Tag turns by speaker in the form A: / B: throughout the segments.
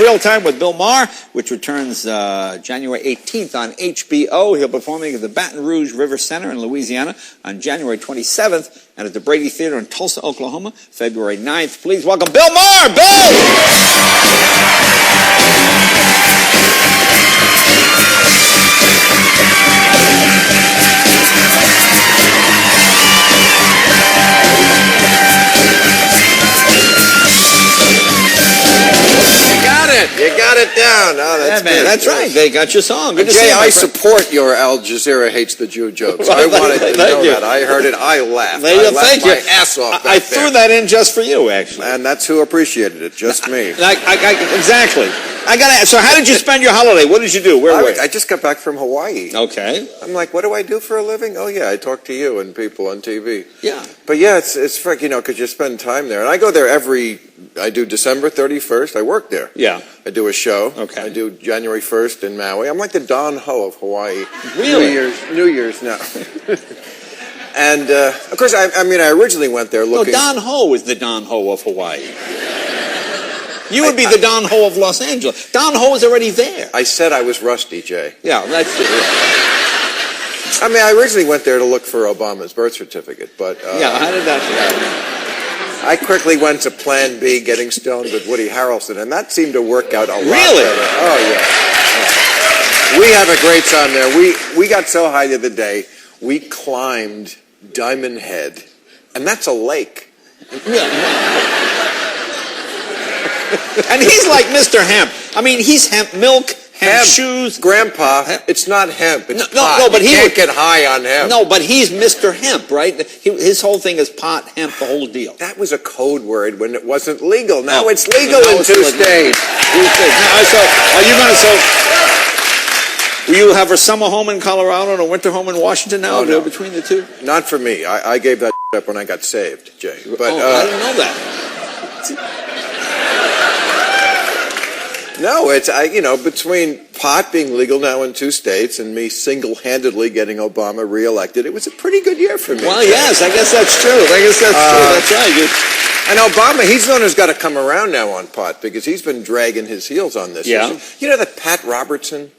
A: Real Time with Bill Maher, which returns January 18th on HBO. He'll be performing at the Baton Rouge River Center in Louisiana on January 27th and at the Brady Theater in Tulsa, Oklahoma, February 9th. Please welcome Bill Maher.
B: You got it down. Oh, that's good.
A: That's right. They got your song. Good to
B: Jay,
A: see you,
B: I support your Al Jazeera hates the Jew jokes.
A: Well,
B: I wanted to know
A: you.
B: that. I heard it. I laughed.
A: I
B: laughed my ass off
A: I threw that in just for you, actually.
B: And that's who appreciated it, just me.
A: Exactly. I got to ask, so how did you spend your holiday? What did you do? Where were you?
B: I just got back from Hawaii.
A: Okay.
B: I'm like, what do I do for a living? Oh, yeah, I talk to you and people on TV.
A: Yeah.
B: But yeah, it's frick, because you spend time there. And I go there I do December 31st. I work there.
A: Yeah.
B: I do a show.
A: Okay.
B: I do January 1st in Maui. I'm like the Don Ho of Hawaii.
A: Really?
B: New Year's now. And, of course, I originally went there looking...
A: No, Don Ho is the Don Ho of Hawaii. You would be the Don Ho of Los Angeles. Don Ho is already there.
B: I said I was rusty, Jay.
A: Yeah, that's it.
B: I originally went there to look for Obama's birth certificate, but...
A: yeah, how did that happen?
B: I quickly went to Plan B, getting stoned with Woody Harrelson, and that seemed to work out a lot
A: Really?
B: better. Oh, yeah. We have a great time there. We got so high the other day, we climbed Diamond Head, and that's a lake.
A: Yeah. And he's like Mr. Hemp. I mean, he's hemp milk, hemp shoes.
B: Grandpa, it's not hemp. It's pot.
A: No, but
B: you can't get high on hemp.
A: No, but he's Mr. Hemp, right? His whole thing is pot, hemp, the whole deal.
B: That was a code word when it wasn't legal. Now it's legal in 2 states. Will you have a summer home in Colorado and a winter home in Washington now? No.
A: Between the two?
B: Not for me. I gave that up when I got saved, Jay. But,
A: I didn't know that.
B: No, it's, between pot being legal now in 2 states and me single-handedly getting Obama reelected, it was a pretty good year for me.
A: Well, yes, I guess that's true. That's right.
B: And Obama, he's the one who's got to come around now on pot because he's been dragging his heels on this issue. You know that Pat Robertson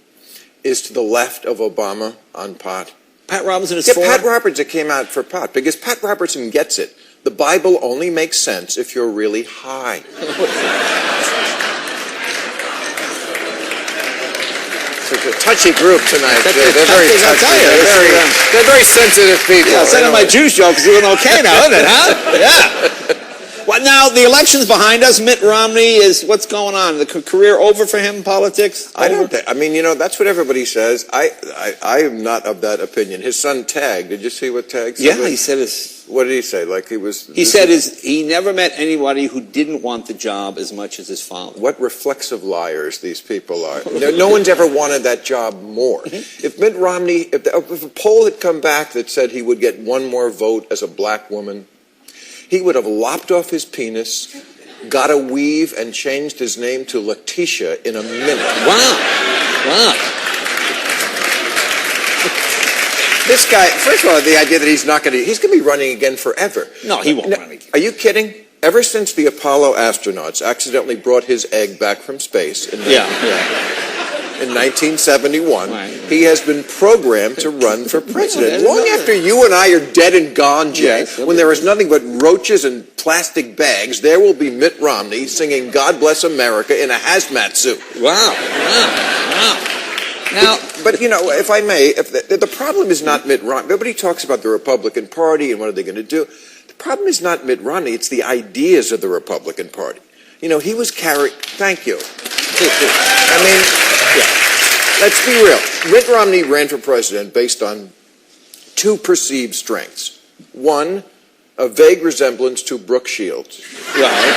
B: is to the left of Obama on pot?
A: Pat Robertson is for?
B: Pat Robertson came out for pot because Pat Robertson gets it. The Bible only makes sense if you're really high. It's a touchy group tonight. They're very touchy. They're very sensitive people.
A: Yeah, send in my Jewish joke is doing okay now, isn't it, huh? Yeah. Well, now, the election's behind us. Mitt Romney what's going on? The career over for him in politics?
B: I don't think, that's what everybody says. I am not of that opinion. His son, Tag, did you see what Tag said?
A: Yeah, he said
B: what did he say? Like
A: he said he never met anybody who didn't want the job as much as his father.
B: What reflexive liars these people are. No one's ever wanted that job more. If Mitt Romney, if a poll had come back that said he would get one more vote as a black woman, he would have lopped off his penis, got a weave, and changed his name to Letitia in a minute.
A: Wow.
B: This guy, first of all, the idea that he's going to be running again forever.
A: No, he won't run again.
B: Are you kidding? Ever since the Apollo astronauts accidentally brought his egg back from space in 1971, he has been programmed to run for president. Long after you and I are dead and gone, Jay, when there is nothing but roaches and plastic bags, there will be Mitt Romney singing God Bless America in a hazmat suit.
A: Wow.
B: Now, but if I may, the problem is not Mitt Romney. Nobody talks about the Republican Party and what are they going to do. The problem is not Mitt Romney, it's the ideas of the Republican Party. He was carried... Thank you. Let's be real. Mitt Romney ran for president based on 2 perceived strengths. One, a vague resemblance to Brooke Shields.
A: Right.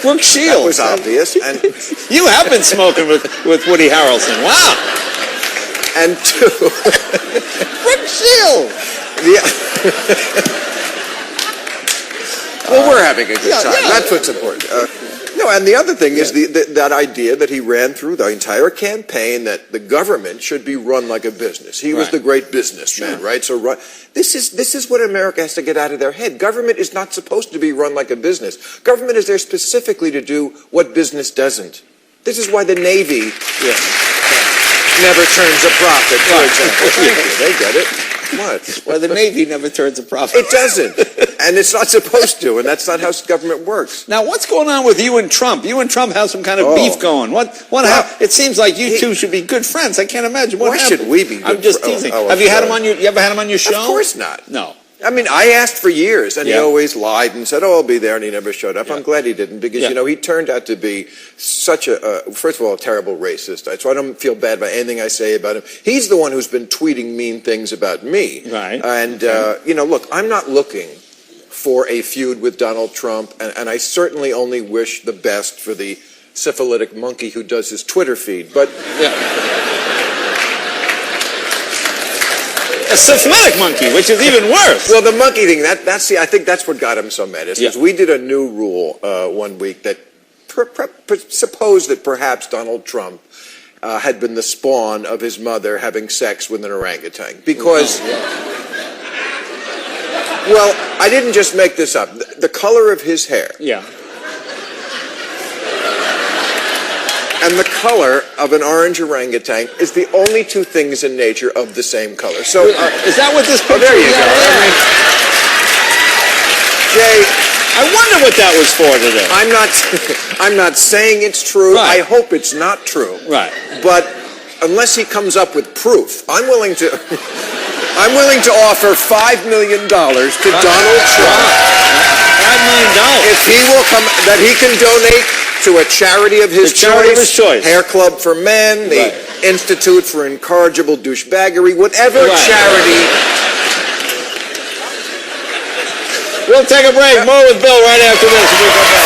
A: Brooke Shields.
B: That was obvious. And
A: you have been smoking with Woody Harrelson. Wow.
B: And 2...
A: Brooke Shields.
B: Well, we're having a good time. That's what's important. No, and the other thing is that idea that he ran through the entire campaign that the government should be run like a business. He was the great businessman, right? So this is what America has to get out of their head. Government is not supposed to be run like a business. Government is there specifically to do what business doesn't. This is why the Navy never turns a profit, for example. They get it. What?
A: Well, the Navy never turns a profit.
B: It doesn't. And it's not supposed to, and that's not how government works.
A: Now, what's going on with you and Trump? You and Trump have some kind of beef going. What happened? It seems like you two should be good friends. I can't imagine what happened.
B: Why should we be good friends?
A: I'm just teasing. Have you had him on you ever had him on your show?
B: Of course not.
A: No.
B: I mean, I asked for years, and he always lied and said, I'll be there, and he never showed up. I'm glad he didn't, because, he turned out to be such first of all, a terrible racist. So I don't feel bad about anything I say about him. He's the one who's been tweeting mean things about me.
A: Right.
B: And, look, I'm not looking for a feud with Donald Trump, and I certainly only wish the best for the syphilitic monkey who does his Twitter feed. But...
A: A syphilitic monkey, which is even worse.
B: Well, the monkey thing, I think that's what got him so mad. Because we did a new rule one week that supposed that perhaps Donald Trump had been the spawn of his mother having sex with an orangutan. Because, well, I didn't just make this up. The color of his hair.
A: Yeah.
B: And the color of an orange orangutan is the only two things in nature of the same color. So,
A: is that what this picture?
B: There you go. I mean, Jay,
A: I wonder what that was for today.
B: I'm not saying it's true.
A: Right.
B: I hope it's not true.
A: Right.
B: But unless he comes up with proof, I'm willing to offer $5 million to Donald Trump.
A: $5 million.
B: If he will come, that he can donate to a charity of his choice, Hair Club for Men, the Institute for Incorrigible Douchebaggery, whatever charity.
A: We'll take a break. More with Bill right after this. We'll come back.